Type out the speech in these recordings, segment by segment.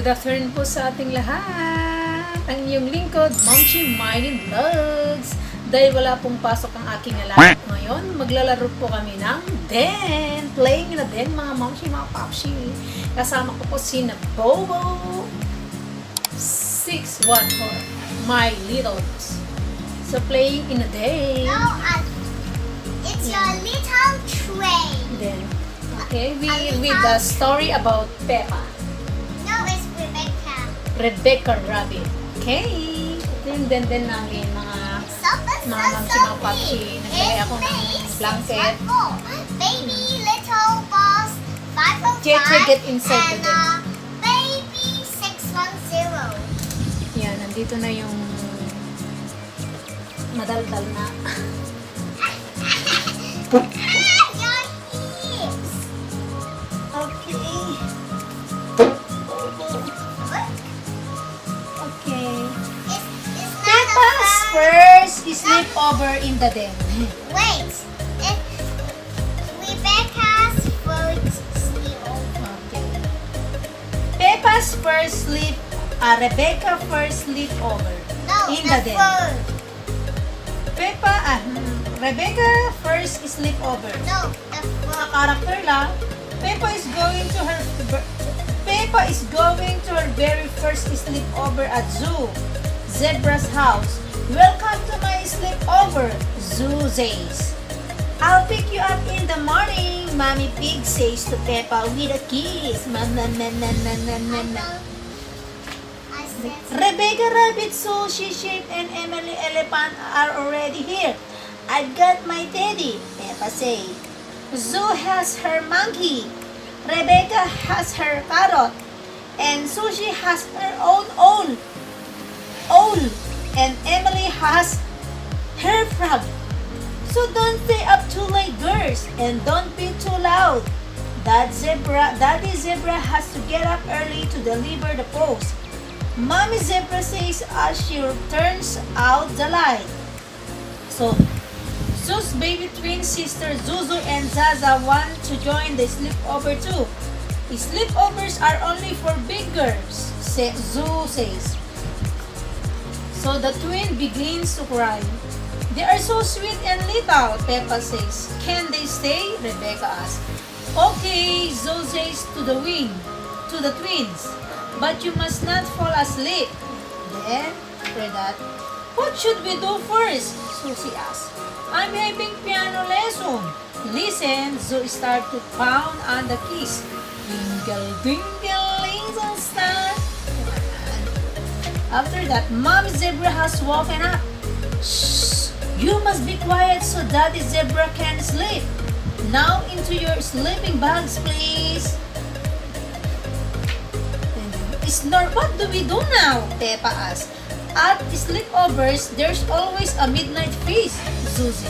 Good afternoon po sa ating lahat. Ang inyong lingkod, Momshi Mailyn Vlogs. Dahil wala pong pasok ang aking anak ngayon, maglalaro po kami ng den. Playing in a den, mga Momshi, mga Popshi. Kasama ko po si Bobo 614, my little. So playing in a den. No, it's your little train. Then, okay, with the story about Peppa. No, it's Rebecca. Rebecca Rabbit. Okay. Then namin mga Mamsi, mga Popshi. Naglagay ako ng blanket. Baby little boss 505 Get inside the den. Baby 610. Yan, nandito na yung madaldal na. Your hips. Okay. Okay. It's not Peppa's a first sleepover in the den. Wait. It's Rebecca's first sleepover. Okay. Peppa's first Rebecca first sleepover No, in the the den. first. Rebecca first sleepover. No, the Mga first. karakter lang. Peppa is going to her very first sleepover at Zebra's house. Welcome to my sleepover, Zoo says. I'll pick you up in the morning, Mommy Pig says to Peppa with a kiss. Rebecca Rabbit, Sushi Sheep, and Emily Elephant are already here. I've got my teddy, Peppa says. Zoo has her monkey. Rebecca has her parrot. And Sushi has her own owl. And Emily has her frog. So don't stay up too late, girls. And don't be too loud. Daddy Zebra has to get up early to deliver the post. Mommy Zebra says as she turns out the light. So, Zoo's baby twin sisters Zuzu and Zaza want to join the sleepover too. The sleepovers are only for big girls, Zoo says. So the twin begins to cry. They are so sweet and little, Peppa says. Can they stay? Rebecca asks. Okay, Zoo says to the twins. But you must not fall asleep. Then, after that, what should we do first? Susie asks. I'm having piano lesson. Listen, Zoo starts to pound on the keys. Twinkle, twinkle, little star. After that, Mommy Zebra has woken up. Shh! You must be quiet so Daddy Zebra can sleep. Now into your sleeping bags, please. Snore, what do we do now? Peppa asks. At sleepovers, there's always a midnight feast, Susie.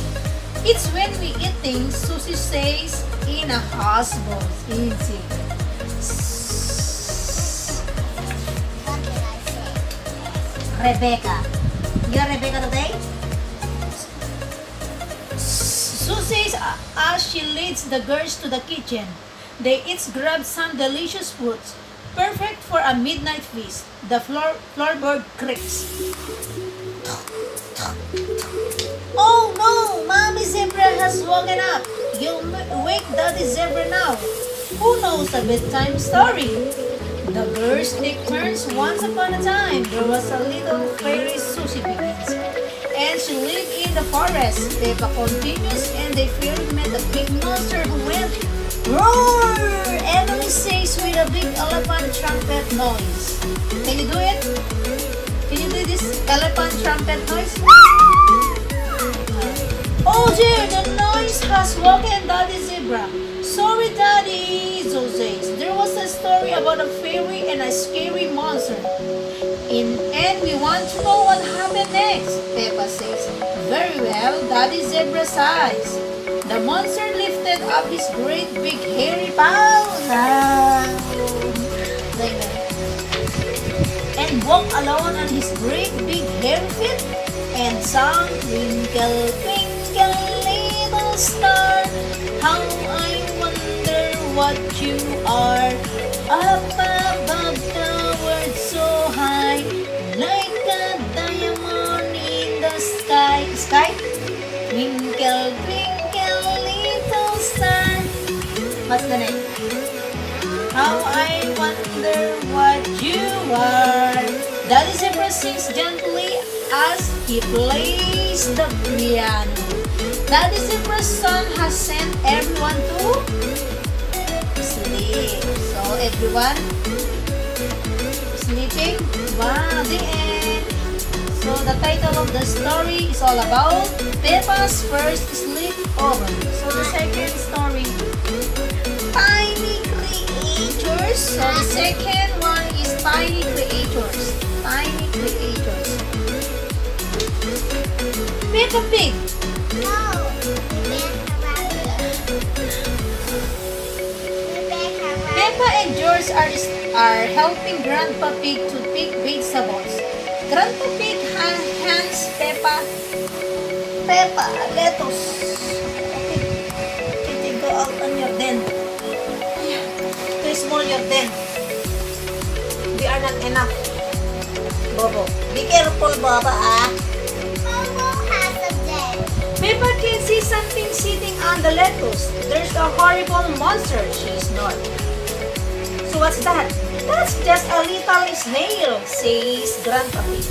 It's when we eat things, Susie says, in a husband. Easy. What did I say? Rebecca. You're Rebecca today? Susie says as she leads the girls to the kitchen. They each grab some delicious foods. Perfect for a midnight feast. The floorboard creaks. Oh no! Mommy Zebra has woken up. You'll wake Daddy Zebra now. Who knows a bedtime story? The girls take turns. Once upon a time, there was a little fairy Susie begins. And she lived in the forest. Peppa continues and they finally met a big monster who went roar! Emily says with a big elephant trumpet noise. Can you do it? Can you do this elephant trumpet noise? Oh dear, the noise has woken Daddy Zebra. Sorry, Daddy, Zoo says. There was a story about a fairy and a scary monster. And we want to know what happened next, Peppa says. Very well, Daddy Zebra sighs. The monster lifted up his great big hairy paws and walked alone on his great big hairy feet and sang, Twinkle, twinkle, little star, how I wonder what you are up above the world. What's the next? How I wonder what you are. Daddy Zebra sings gently as he plays the piano. Daddy Zebra's song has sent everyone to sleep. So everyone sleeping. Wow, the end. So the title of the story is all about Peppa's first sleepover. So the second story, Tiny Creatures. So the second one is Tiny Creatures. Tiny Creatures. Peppa Pig. No. Rebecca. Peppa and George are helping Grandpa Pig to pick vegetables. Grandpa Pig hands Peppa lettuce. Okay, go out on your den. Too small your den. We are not enough. Bobo, be careful, Bobo, ah. Bobo has a den. Peppa can see something sitting on the lettuce. There's a horrible monster, she snored. So what's that? That's just a little snail, says Grandpa Pig.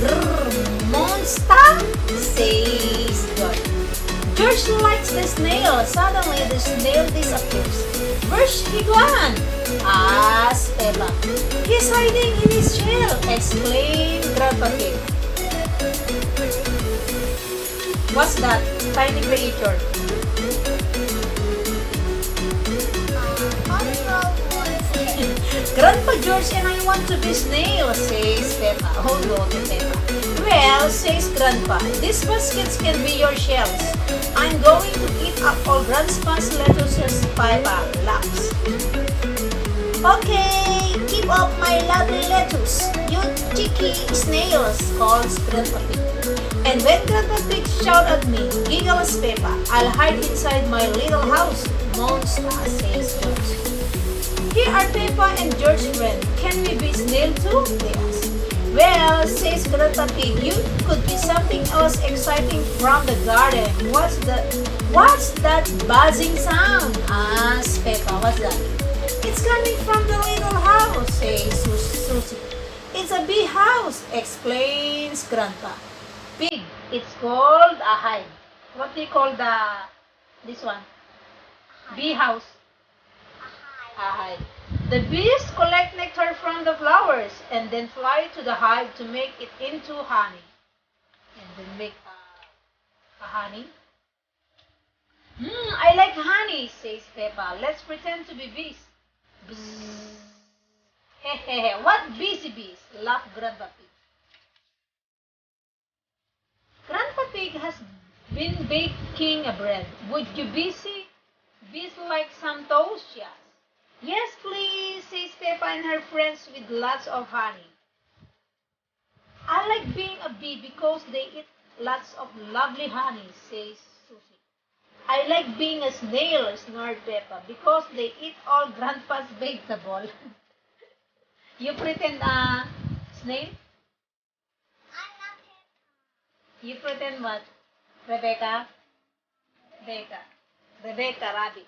Grrr, monster, says George. George likes the snail. Suddenly the snail disappears. Where's he gone? Asks Peppa. He's hiding in his shell, exclaimed Grandpa Pig. What's that? Tiny creature. Grandpa George and I want to be snails, says Peppa. Oh no, Peppa. Well, says Grandpa, these baskets can be your shells. I'm going to eat up all Grandpa's lettuces, Peppa laughs. Okay, keep up my lovely lettuce, you cheeky snails, calls Grandpa Pig. And when Grandpa Pig shout at me, giggles Peppa, I'll hide inside my little house, monster, says George. Here are Peppa and George's friend. Can we be snail too? They ask. Well, says Grandpa Pig, you could be something else exciting from the garden. What's that buzzing sound? Asks Peppa. What's that? It's coming from the little house, says Susie. It's a bee house, explains Grandpa Pig. It's called a hive. What do you call this one? Bee house. A hive. The bees collect nectar from the flowers and then fly to the hive to make it into honey. And then make a honey. I like honey, says Peppa. Let's pretend to be bees. Bzzz. Hehehe, what busy bees? Laughed Grandpa Pig. Grandpa Pig has been baking a bread. Would you bees like some toast? She asked. Yes, please, says Peppa and her friends with lots of honey. I like being a bee because they eat lots of lovely honey, says Susie. I like being a snail, snored Peppa, because they eat all Grandpa's vegetable. You pretend a snail? I'm not Peppa. You pretend what? Rebecca? Rebecca Rabbit.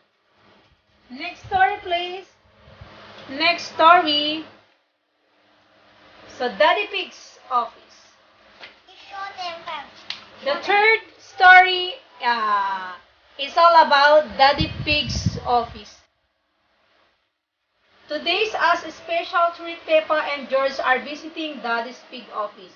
Next story, please. Next story. So, Daddy Pig's office. You show them first. The third story is all about Daddy Pig's office. Today's as a special treat, Peppa and George are visiting Daddy's Pig office.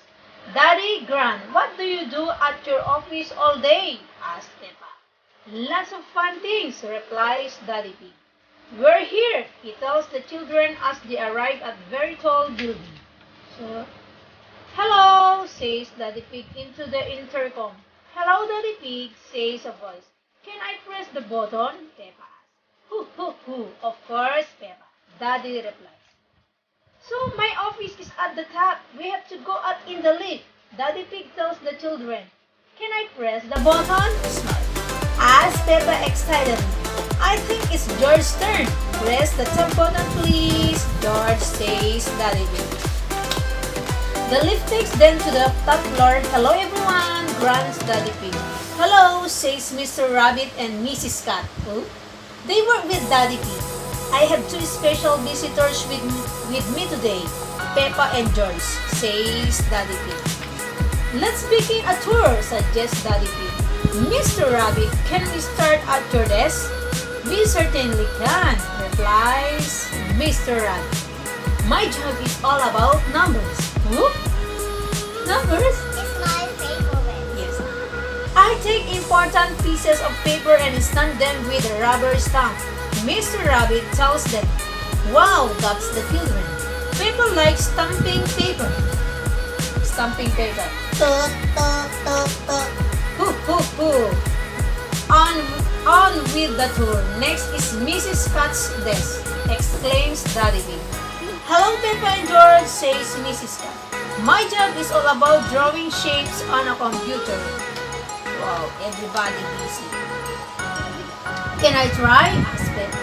Daddy Gran, what do you do at your office all day? Asks Peppa. Lots of fun things, replies Daddy Pig. We're here, he tells the children as they arrive at very tall building. So, hello, says Daddy Pig into the intercom. Hello, Daddy Pig, says a voice. Can I press the button? Peppa asks. Hoo, hoo, hoo. Of course, Peppa. Daddy replies. So, my office is at the top. We have to go up in the lift. Daddy Pig tells the children. Can I press the button? Snort. Asks Peppa excitedly. I think it's George's turn. Press the top button, please. George says Daddy Pig. The lift takes them to the top floor. Hello, everyone, grunts Daddy Pig. Hello, says Mr. Rabbit and Mrs. Cat. Oh? They work with Daddy Pig. I have two special visitors with me today, Peppa and George, says Daddy Pig. Let's begin a tour, suggests Daddy Pig. Mr. Rabbit, can we start at your desk? We certainly can, replies Mr. Rabbit. My job is all about numbers. Huh? Numbers? It's my favorite. Yes. I take important pieces of paper and stamp them with a rubber stamp. Mr. Rabbit tells them. Wow, that's the children. Peppa likes stamping paper. Stamping paper. Toot, toot, toot, toot. Hoo, hoo, hoo. On with the tour. Next is Mrs. Cat's desk, exclaims Daddy Pig. Hello, Peppa and George, says Mrs. Cat. My job is all about drawing shapes on a computer. Wow, everybody busy. Can I try? Asks Peppa.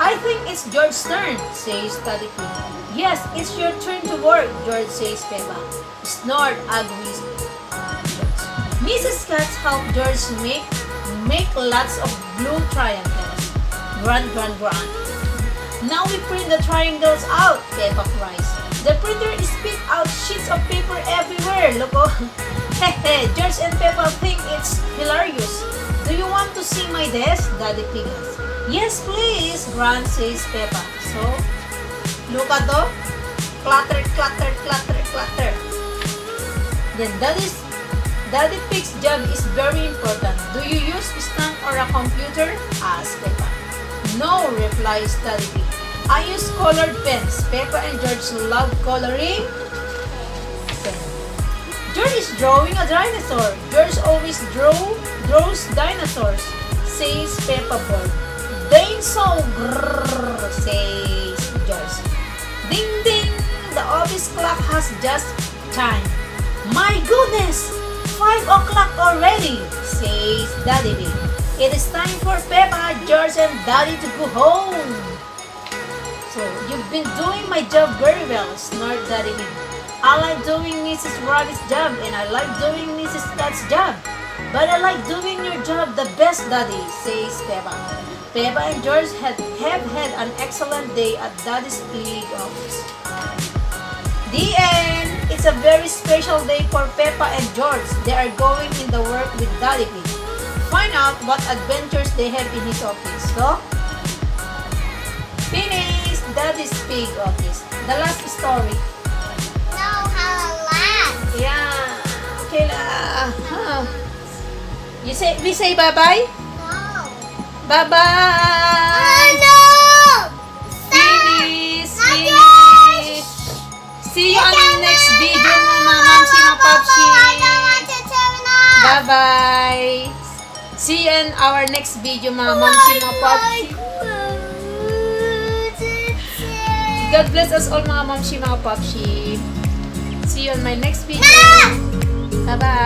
I think it's George's turn, says Daddy Pig. Yes, it's your turn to work, George, says Peppa. Snort, agrees George. Mrs. Cat helped George make lots of blue triangles. Grunt, grunt, grunt. Now we print the triangles out, Peppa cries. The printer spit out sheets of paper everywhere. Look, oh. Hehe, George and Peppa think it's hilarious. Do you want to see my desk? Daddy Pig asks. Yes, please, Grunt, says Peppa. So, look at the clatter, clatter, clatter, clatter. Then Daddy Pig's job is very important. Do you use stamp or a computer? Asks Peppa. No, replies Daddy Pig. I use colored pens. Peppa and George love coloring pens. George is drawing a dinosaur. George always draws dinosaurs, says Peppa bored. Dinosaur, grrr, says George. Ding ding, the office clock has just chime. My goodness, 5 o'clock already, says Daddy Pig. It is time for Peppa, George, and Daddy to go home. So, you've been doing my job very well, snort Daddy Pig. I like doing Mrs. Rabbit's job and I like doing Mrs. Cat's job. But I like doing your job the best, Daddy, says Peppa. Peppa and George have had an excellent day at Daddy's Pig office. The end! It's a very special day for Peppa and George. They are going in the work with Daddy Pig. Find out what adventures they have in his office. So, finish Daddy's Pig office. The last story. No, how last? Yeah. Okay lah. Huh. We say bye-bye? No. Bye-bye! Oh no! Finish! Not Finish! See you on the next video, mga mamsi, mga popsi. I don't want to turn off. Bye-bye! See you in our next video, mga mamsi, mga popsi. God bless us all, mga mamsi, mga popsi. See you on my next video. Bye-bye!